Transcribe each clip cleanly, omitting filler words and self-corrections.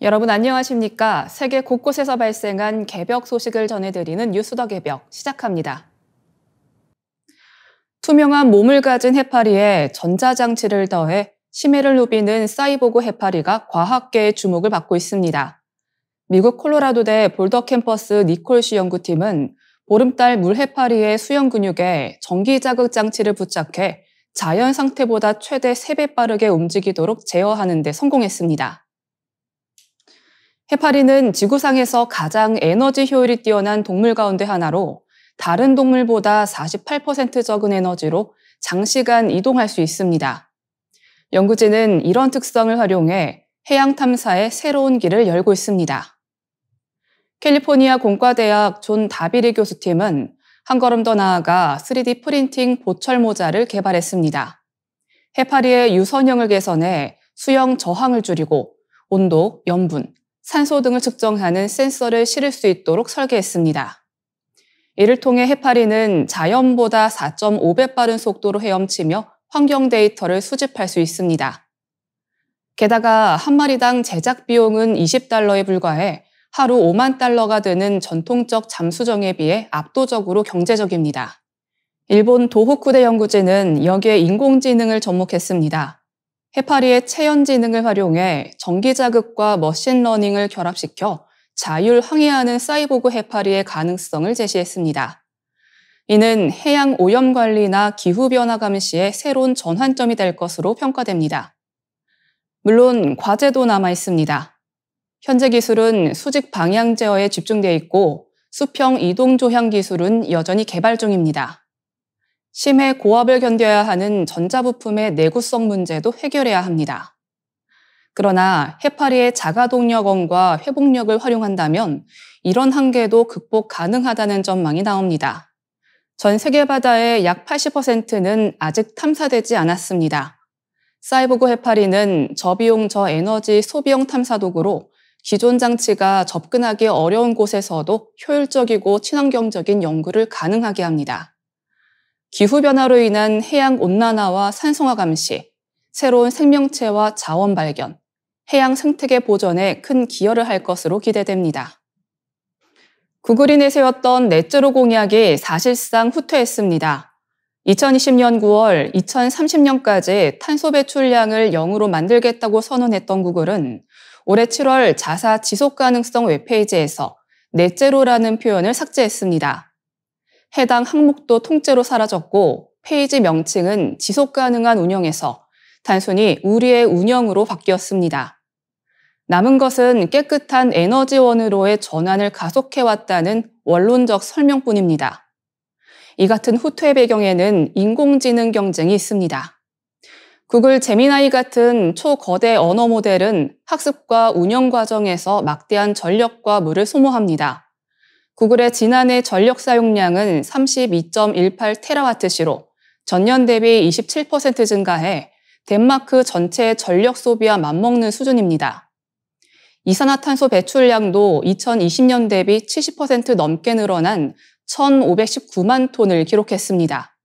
여러분 안녕하십니까? 세계 곳곳에서 발생한 개벽 소식을 전해드리는 뉴스 더 개벽 시작합니다. 투명한 몸을 가진 해파리에 전자장치를 더해 심해를 누비는 사이보그 해파리가 과학계의 주목을 받고 있습니다. 미국 콜로라도대 볼더 캠퍼스 니콜시 연구팀은 보름달 물해파리의 수영 근육에 전기 자극 장치를 부착해 자연 상태보다 최대 3배 빠르게 움직이도록 제어하는 데 성공했습니다. 해파리는 지구상에서 가장 에너지 효율이 뛰어난 동물 가운데 하나로 다른 동물보다 48% 적은 에너지로 장시간 이동할 수 있습니다. 연구진은 이런 특성을 활용해 해양 탐사에 새로운 길을 열고 있습니다. 캘리포니아 공과대학 존 다비리 교수팀은 한 걸음 더 나아가 3D 프린팅 보철 모자를 개발했습니다. 해파리의 유선형을 개선해 수영 저항을 줄이고 온도, 염분, 산소 등을 측정하는 센서를 실을 수 있도록 설계했습니다. 이를 통해 해파리는 자연보다 4.5배 빠른 속도로 헤엄치며 환경 데이터를 수집할 수 있습니다. 게다가 한 마리당 제작 비용은 $20에 불과해 하루 5만 달러가 드는 전통적 잠수정에 비해 압도적으로 경제적입니다. 일본 도호쿠대 연구진은 여기에 인공지능을 접목했습니다. 해파리의 체연지능을 활용해 전기자극과 머신러닝을 결합시켜 자율항해하는 사이보그 해파리의 가능성을 제시했습니다. 이는 해양 오염 관리나 기후변화 감시의 새로운 전환점이 될 것으로 평가됩니다. 물론 과제도 남아 있습니다. 현재 기술은 수직 방향 제어에 집중되어 있고 수평 이동 조향 기술은 여전히 개발 중입니다. 심해 고압을 견뎌야 하는 전자부품의 내구성 문제도 해결해야 합니다. 그러나 해파리의 자가동력원과 회복력을 활용한다면 이런 한계도 극복 가능하다는 전망이 나옵니다. 전 세계 바다의 약 80%는 아직 탐사되지 않았습니다. 사이보그 해파리는 저비용 저에너지 소비형 탐사 도구로 기존 장치가 접근하기 어려운 곳에서도 효율적이고 친환경적인 연구를 가능하게 합니다. 기후변화로 인한 해양 온난화와 산성화 감시, 새로운 생명체와 자원 발견, 해양 생태계 보존에 큰 기여를 할 것으로 기대됩니다. 구글이 내세웠던 넷제로 공약이 사실상 후퇴했습니다. 2020년 9월 2030년까지 탄소 배출량을 0으로 만들겠다고 선언했던 구글은 올해 7월 자사 지속가능성 웹페이지에서 넷제로라는 표현을 삭제했습니다. 해당 항목도 통째로 사라졌고 페이지 명칭은 지속가능한 운영에서 단순히 우리의 운영으로 바뀌었습니다. 남은 것은 깨끗한 에너지원으로의 전환을 가속해왔다는 원론적 설명뿐입니다. 이 같은 후퇴 배경에는 인공지능 경쟁이 있습니다. 구글 제미나이 같은 초거대 언어 모델은 학습과 운영 과정에서 막대한 전력과 물을 소모합니다. 구글의 지난해 전력 사용량은 32.18TWh로 전년 대비 27% 증가해 덴마크 전체 전력 소비와 맞먹는 수준입니다. 이산화탄소 배출량도 2020년 대비 70% 넘게 늘어난 1,519만 톤을 기록했습니다.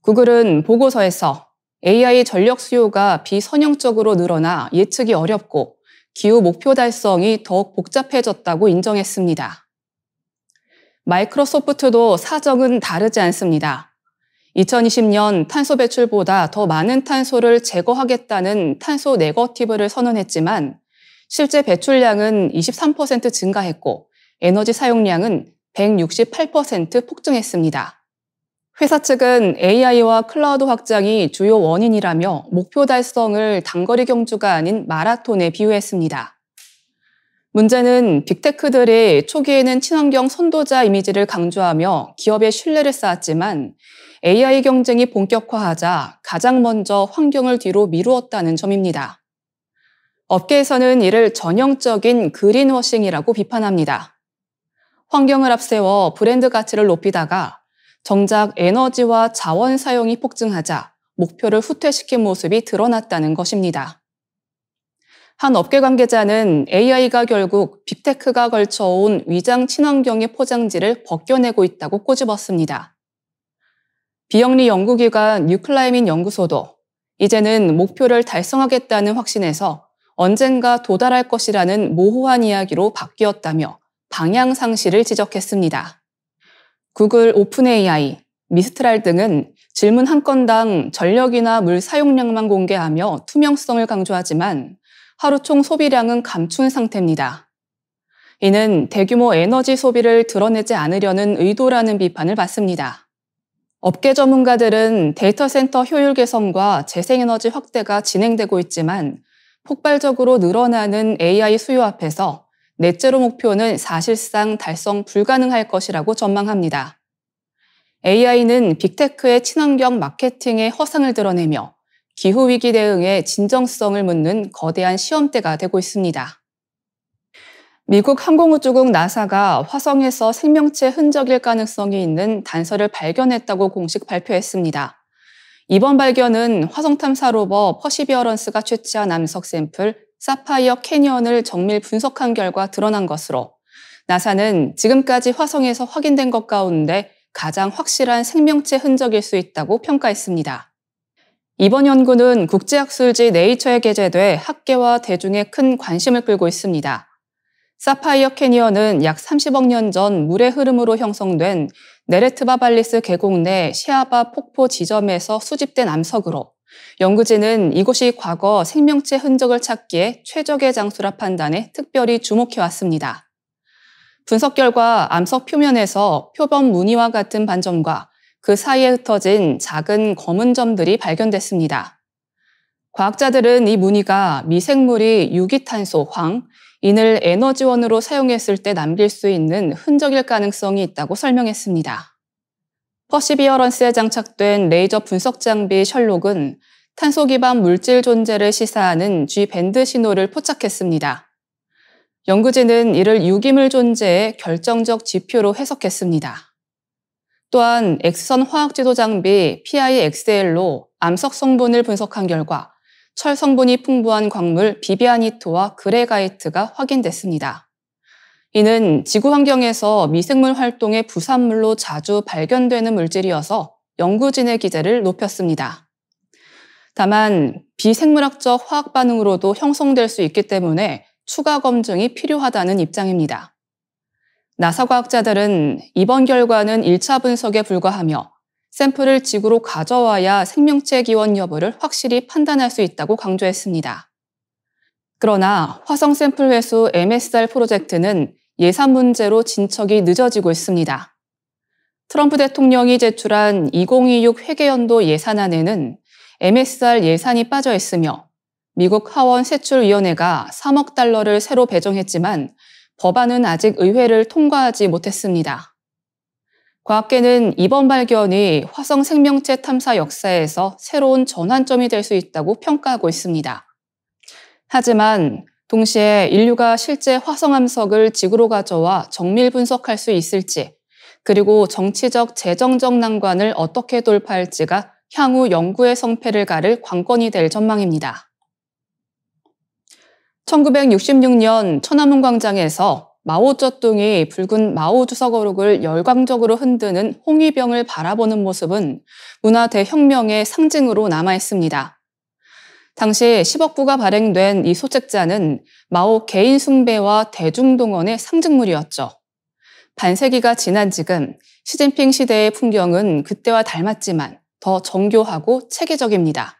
구글은 보고서에서 AI 전력 수요가 비선형적으로 늘어나 예측이 어렵고 기후 목표 달성이 더욱 복잡해졌다고 인정했습니다. 마이크로소프트도 사정은 다르지 않습니다. 2020년 탄소 배출보다 더 많은 탄소를 제거하겠다는 탄소 네거티브를 선언했지만 실제 배출량은 23% 증가했고 에너지 사용량은 168% 폭증했습니다. 회사 측은 AI와 클라우드 확장이 주요 원인이라며 목표 달성을 단거리 경주가 아닌 마라톤에 비유했습니다. 문제는 빅테크들이 초기에는 친환경 선도자 이미지를 강조하며 기업의 신뢰를 쌓았지만 AI 경쟁이 본격화하자 가장 먼저 환경을 뒤로 미루었다는 점입니다. 업계에서는 이를 전형적인 그린워싱이라고 비판합니다. 환경을 앞세워 브랜드 가치를 높이다가 정작 에너지와 자원 사용이 폭증하자 목표를 후퇴시킨 모습이 드러났다는 것입니다. 한 업계 관계자는 AI가 결국 빅테크가 걸쳐온 위장 친환경의 포장지를 벗겨내고 있다고 꼬집었습니다. 비영리 연구기관 뉴클라이민 연구소도 이제는 목표를 달성하겠다는 확신에서 언젠가 도달할 것이라는 모호한 이야기로 바뀌었다며 방향 상실을 지적했습니다. 구글 오픈 AI, 미스트랄 등은 질문 한 건당 전력이나 물 사용량만 공개하며 투명성을 강조하지만 하루 총 소비량은 감춘 상태입니다. 이는 대규모 에너지 소비를 드러내지 않으려는 의도라는 비판을 받습니다. 업계 전문가들은 데이터 센터 효율 개선과 재생에너지 확대가 진행되고 있지만 폭발적으로 늘어나는 AI 수요 앞에서 넷제로 목표는 사실상 달성 불가능할 것이라고 전망합니다. AI는 빅테크의 친환경 마케팅의 허상을 드러내며 기후위기 대응의 진정성을 묻는 거대한 시험대가 되고 있습니다. 미국 항공우주국 나사가 화성에서 생명체 흔적일 가능성이 있는 단서를 발견했다고 공식 발표했습니다. 이번 발견은 화성 탐사 로버 퍼시비어런스가 채취한 암석 샘플 사파이어 캐니언을 정밀 분석한 결과 드러난 것으로 나사는 지금까지 화성에서 확인된 것 가운데 가장 확실한 생명체 흔적일 수 있다고 평가했습니다. 이번 연구는 국제학술지 네이처에 게재돼 학계와 대중의 큰 관심을 끌고 있습니다. 사파이어 캐니언은 약 30억 년 전 물의 흐름으로 형성된 네레트바 발리스 계곡 내 시아바 폭포 지점에서 수집된 암석으로 연구진은 이곳이 과거 생명체 흔적을 찾기에 최적의 장소라 판단해 특별히 주목해왔습니다. 분석 결과 암석 표면에서 표범 무늬와 같은 반점과 그 사이에 흩어진 작은 검은 점들이 발견됐습니다. 과학자들은 이 무늬가 미생물이 유기탄소, 황, 인을 에너지원으로 사용했을 때 남길 수 있는 흔적일 가능성이 있다고 설명했습니다. 퍼시비어런스에 장착된 레이저 분석 장비 셜록은 탄소 기반 물질 존재를 시사하는 G밴드 신호를 포착했습니다. 연구진은 이를 유기물 존재의 결정적 지표로 해석했습니다. 또한 X선 화학지도 장비 PIXL로 암석 성분을 분석한 결과 철 성분이 풍부한 광물 비비아니트와 그레가이트가 확인됐습니다. 이는 지구 환경에서 미생물 활동의 부산물로 자주 발견되는 물질이어서 연구진의 기대를 높였습니다. 다만 비생물학적 화학 반응으로도 형성될 수 있기 때문에 추가 검증이 필요하다는 입장입니다. 나사 과학자들은 이번 결과는 1차 분석에 불과하며 샘플을 지구로 가져와야 생명체 기원 여부를 확실히 판단할 수 있다고 강조했습니다. 그러나 화성 샘플 회수 MSR 프로젝트는 예산 문제로 진척이 늦어지고 있습니다. 트럼프 대통령이 제출한 2026 회계연도 예산안에는 MSR 예산이 빠져 있으며 미국 하원 세출위원회가 3억 달러를 새로 배정했지만 법안은 아직 의회를 통과하지 못했습니다. 과학계는 이번 발견이 화성 생명체 탐사 역사에서 새로운 전환점이 될 수 있다고 평가하고 있습니다. 하지만 동시에 인류가 실제 화성 암석을 지구로 가져와 정밀 분석할 수 있을지, 그리고 정치적, 재정적 난관을 어떻게 돌파할지가 향후 연구의 성패를 가를 관건이 될 전망입니다. 1966년 천안문 광장에서 마오쩌둥이 붉은 마오 주석어록을 열광적으로 흔드는 홍위병을 바라보는 모습은 문화 대혁명의 상징으로 남아있습니다. 당시 10억부가 발행된 이 소책자는 마오 개인 숭배와 대중동원의 상징물이었죠. 반세기가 지난 지금 시진핑 시대의 풍경은 그때와 닮았지만 더 정교하고 체계적입니다.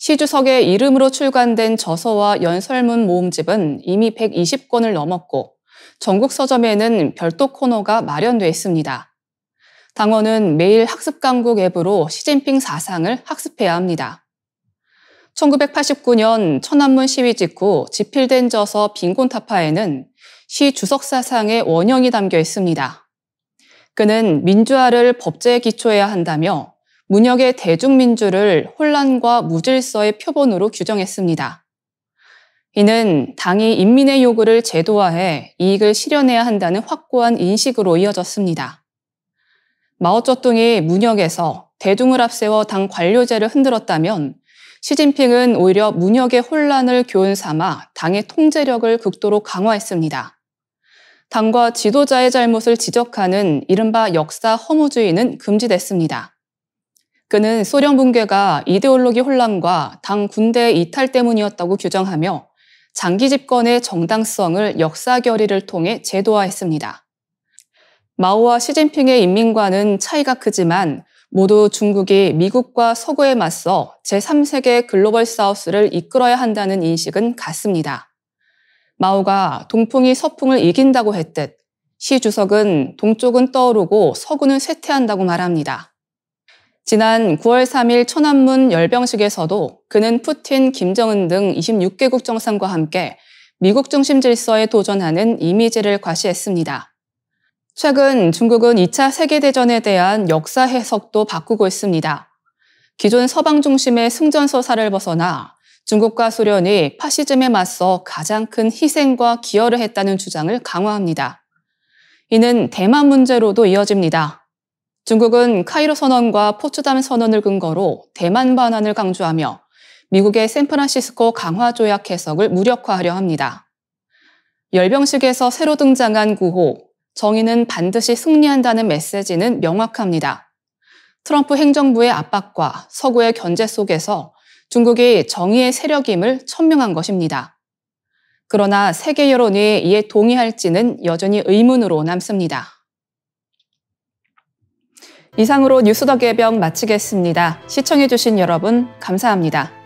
시 주석의 이름으로 출간된 저서와 연설문 모음집은 이미 120권을 넘었고 전국 서점에는 별도 코너가 마련돼 있습니다. 당원은 매일 학습강국 앱으로 시진핑 사상을 학습해야 합니다. 1989년 천안문 시위 직후 집필된 저서 빈곤타파에는 시 주석 사상의 원형이 담겨 있습니다. 그는 민주화를 법제에 기초해야 한다며 문혁의 대중민주를 혼란과 무질서의 표본으로 규정했습니다. 이는 당이 인민의 요구를 제도화해 이익을 실현해야 한다는 확고한 인식으로 이어졌습니다. 마오쩌둥이 문혁에서 대중을 앞세워 당 관료제를 흔들었다면 시진핑은 오히려 문혁의 혼란을 교훈 삼아 당의 통제력을 극도로 강화했습니다. 당과 지도자의 잘못을 지적하는 이른바 역사 허무주의는 금지됐습니다. 그는 소련 붕괴가 이데올로기 혼란과 당 군대 이탈 때문이었다고 규정하며 장기 집권의 정당성을 역사 결의를 통해 제도화했습니다. 마오와 시진핑의 인민과는 차이가 크지만 모두 중국이 미국과 서구에 맞서 제3세계 글로벌 사우스를 이끌어야 한다는 인식은 같습니다. 마오가 동풍이 서풍을 이긴다고 했듯 시 주석은 동쪽은 떠오르고 서구는 쇠퇴한다고 말합니다. 지난 9월 3일 천안문 열병식에서도 그는 푸틴, 김정은 등 26개국 정상과 함께 미국 중심 질서에 도전하는 이미지를 과시했습니다. 최근 중국은 2차 세계대전에 대한 역사 해석도 바꾸고 있습니다. 기존 서방 중심의 승전서사를 벗어나 중국과 소련이 파시즘에 맞서 가장 큰 희생과 기여를 했다는 주장을 강화합니다. 이는 대만 문제로도 이어집니다. 중국은 카이로 선언과 포츠담 선언을 근거로 대만 반환을 강조하며 미국의 샌프란시스코 강화 조약 해석을 무력화하려 합니다. 열병식에서 새로 등장한 구호, 정의는 반드시 승리한다는 메시지는 명확합니다. 트럼프 행정부의 압박과 서구의 견제 속에서 중국이 정의의 세력임을 천명한 것입니다. 그러나 세계 여론이 이에 동의할지는 여전히 의문으로 남습니다. 이상으로 뉴스 더 개병 마치겠습니다. 시청해주신 여러분 감사합니다.